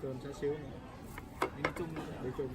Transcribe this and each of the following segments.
cơm xá xíu nữa. Đi chung luôn. Đi chung.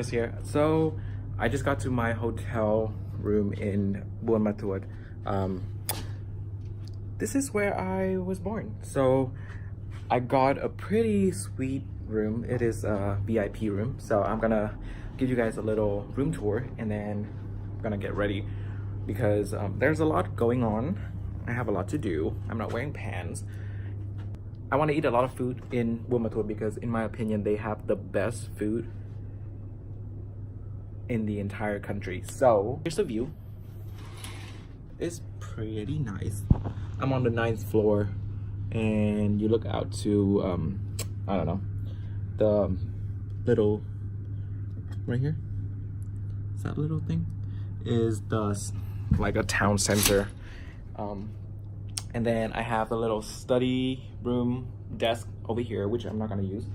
Neos here. So I just got to my hotel room in Buon Ma Thuột. This is where I was born. So I got a pretty sweet room. It is a VIP room. So I'm gonna give you guys a little room tour and then I'm gonna get ready because there's a lot going on. I have a lot to do. I'm not wearing pants. I want to eat a lot of food in Buon Ma Thuột because in my opinion they have the best food in the entire country. So here's the view. It's pretty nice. I'm on the 9th floor and you look out to I don't know, the little right here, is that little thing is the like a town center. And then I have a little study room desk over here, which I'm not gonna use.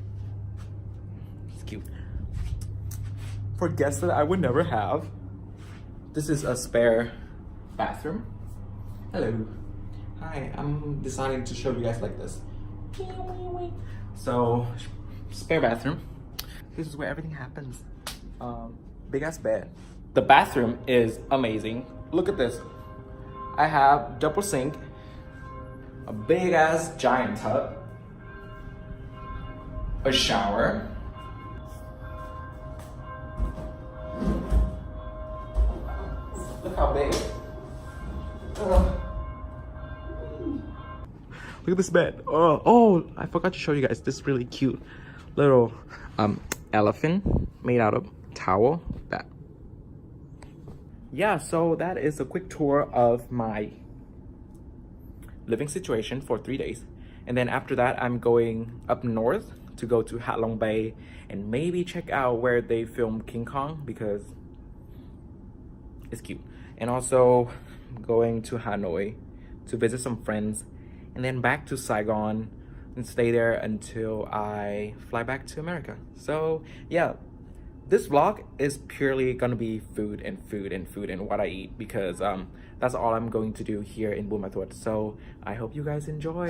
It's cute. For guests that I would never have, this is a spare bathroom. Hello. Hi, I'm deciding to show you guys like this. So, spare bathroom. This is where everything happens. Big ass bed. The bathroom is amazing. Look at this. I have double sink, a big ass giant tub, a shower, look how big. Look at this bed. Oh, I forgot to show you guys this really cute little elephant made out of towel. That. Yeah, so that is a quick tour of my living situation for 3 days. And then after that, I'm going up north to go to Hạ Long Bay and maybe check out where they filmed King Kong because it's cute. And also going to Hanoi to visit some friends and then back to Saigon and stay there until I fly back to America. So yeah, this vlog is purely gonna be food and food and food and what I eat because that's all I'm going to do here in Buon Ma Thuột. So I hope you guys enjoy.